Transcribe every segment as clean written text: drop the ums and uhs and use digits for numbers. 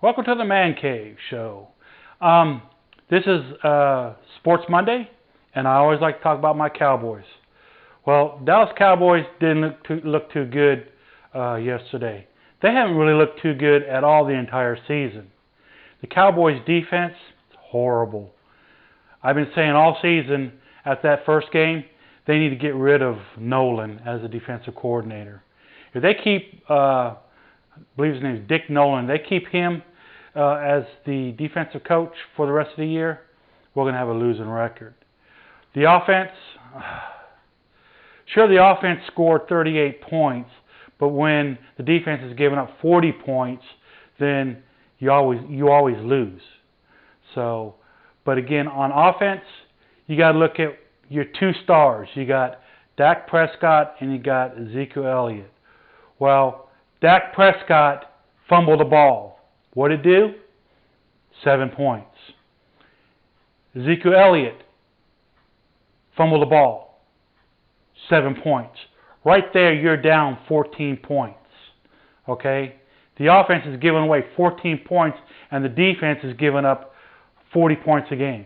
Welcome to the Mancave show. This is Sports Monday, and I always like to talk about my Cowboys. Well, Dallas Cowboys didn't look too good yesterday. They haven't really looked too good at all the entire season. The Cowboys' defense is horrible. I've been saying all season at that first game, they need to get rid of Nolan as a defensive coordinator. If they keep, I believe his name is Dick Nolan, they keep him as the defensive coach for the rest of the year, we're going to have a losing record. The offense, sure, the offense scored 38 points, but when the defense is giving up 40 points, then you always lose. So, but again, on offense, you got to look at your two stars. You got Dak Prescott and you got Ezekiel Elliott. Well, Dak Prescott fumbled the ball. What did it do? 7 points. Ezekiel Elliott fumbled the ball. 7 points. Right there, you're down 14 points. Okay? The offense is giving away 14 points, and the defense is giving up 40 points a game.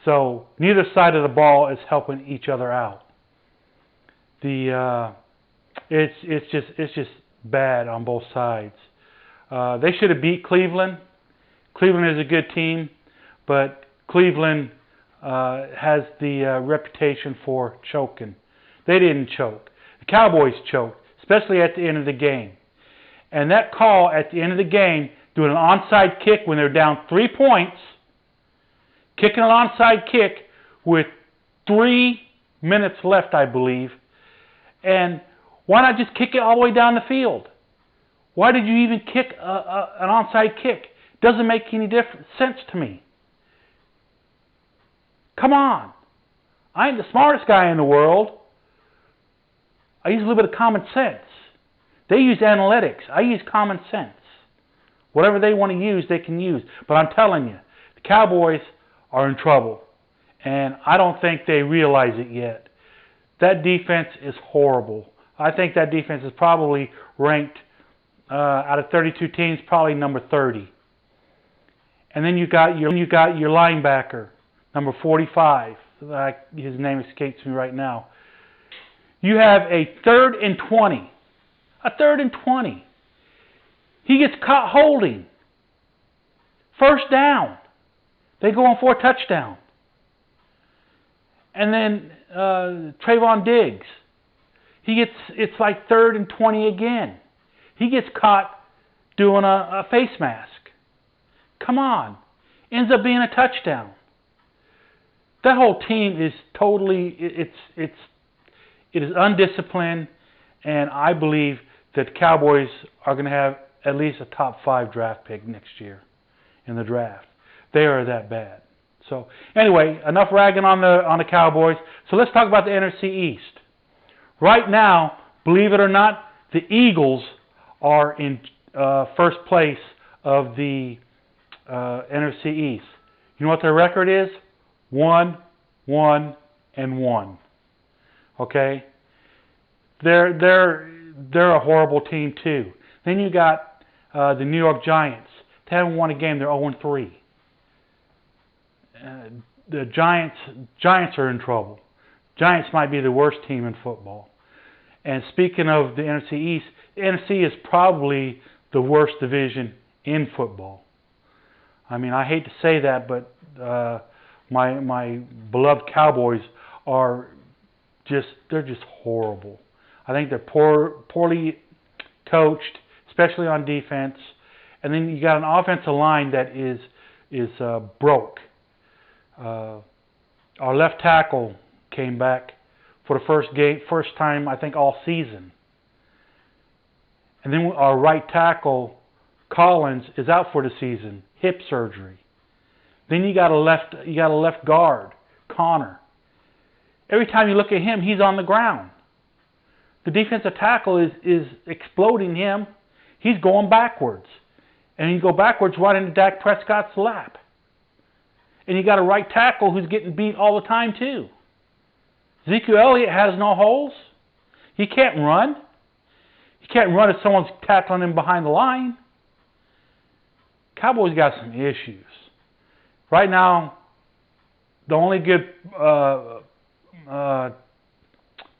So neither side of the ball is helping each other out. It's just bad on both sides. They should have beat Cleveland. Cleveland is a good team, but Cleveland has the reputation for choking. They didn't choke. The Cowboys choked, especially at the end of the game. And that call at the end of the game, doing an onside kick when they're down 3 points, kicking an onside kick with 3 minutes left, I believe. And why not just kick it all the way down the field? Why did you even kick an onside kick? Doesn't make any sense to me. Come on. I ain't the smartest guy in the world. I use a little bit of common sense. They use analytics. I use common sense. Whatever they want to use, they can use. But I'm telling you, the Cowboys are in trouble. And I don't think they realize it yet. That defense is horrible. I think that defense is probably ranked out of 32 teams, probably number 30. And then you got your linebacker, number 45. His name escapes me right now. You have a 3rd and 20. A 3rd and 20. He gets caught holding. First down. They go on for a touchdown. And then Trayvon Diggs. It's like 3rd and 20 again. He gets caught doing a face mask. Come on. Ends up being a touchdown. That whole team is totally, it is undisciplined, and I believe that the Cowboys are going to have at least a top 5 draft pick next year in the draft. They are that bad. So anyway, enough ragging on the Cowboys. So let's talk about the NFC East. Right now, believe it or not, the Eagles are in first place of the NFC East. You know what their record is? 1-1-1. Okay? They're a horrible team too. Then you got the New York Giants. They haven't won a game. They're 0-3. The Giants are in trouble. Giants might be the worst team in football. And speaking of the NFC East, the NFC is probably the worst division in football. I mean, I hate to say that, but my beloved Cowboys are they're just horrible. I think they're poorly coached, especially on defense. And then you got an offensive line that is broke. Our left tackle came back for the first time I think all season. And then our right tackle, Collins, is out for the season, hip surgery. Then you got a left guard, Connor. Every time you look at him, he's on the ground. The defensive tackle is exploding him. He's going backwards. And you go backwards right into Dak Prescott's lap. And you got a right tackle who's getting beat all the time too. Ezekiel Elliott has no holes. He can't run. He can't run if someone's tackling him behind the line. Cowboys got some issues. Right now, the only good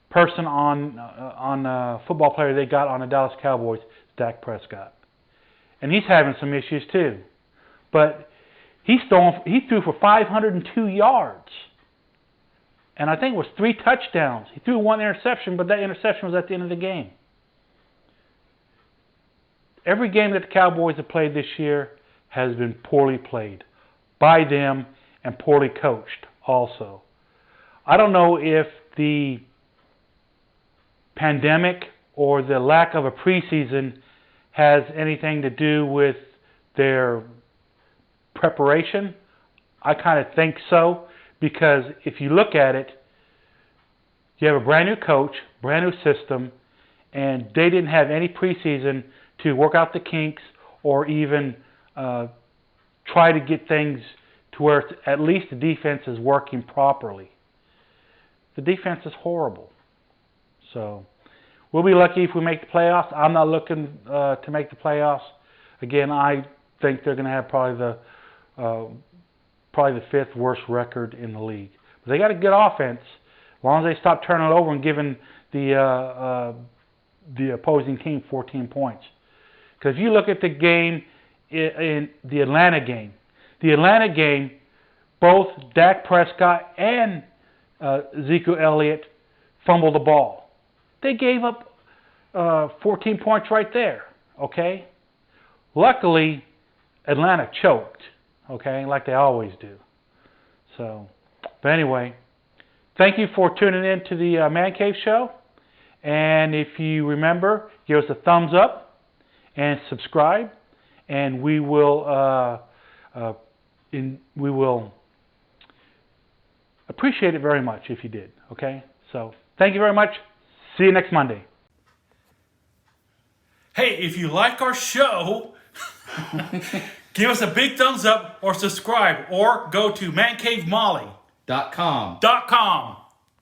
person on football player they got on the Dallas Cowboys is Dak Prescott. And he's having some issues too. But he threw for 502 yards. And I think it was 3 touchdowns. He threw 1 interception, but that interception was at the end of the game. Every game that the Cowboys have played this year has been poorly played by them and poorly coached also. I don't know if the pandemic or the lack of a preseason has anything to do with their preparation. I kind of think so, because if you look at it, you have a brand new coach, brand new system, and they didn't have any preseason to work out the kinks or even try to get things to where at least the defense is working properly. The defense is horrible. So we'll be lucky if we make the playoffs. I'm not looking to make the playoffs. Again, I think they're going to have probably the 5th worst record in the league. But they got a good offense, as long as they stop turning it over and giving the opposing team 14 points. Because if you look at the game in the Atlanta game, both Dak Prescott and Ezekiel Elliott fumbled the ball. They gave up 14 points right there, okay? Luckily, Atlanta choked, okay, like they always do. So, but anyway, thank you for tuning in to the Mancave Show. And if you remember, give us a thumbs up and subscribe, and we will appreciate it very much if you did. Okay, so thank you very much. See you next Monday. Hey, if you like our show, give us a big thumbs up or subscribe, or go to mancavemolly.com.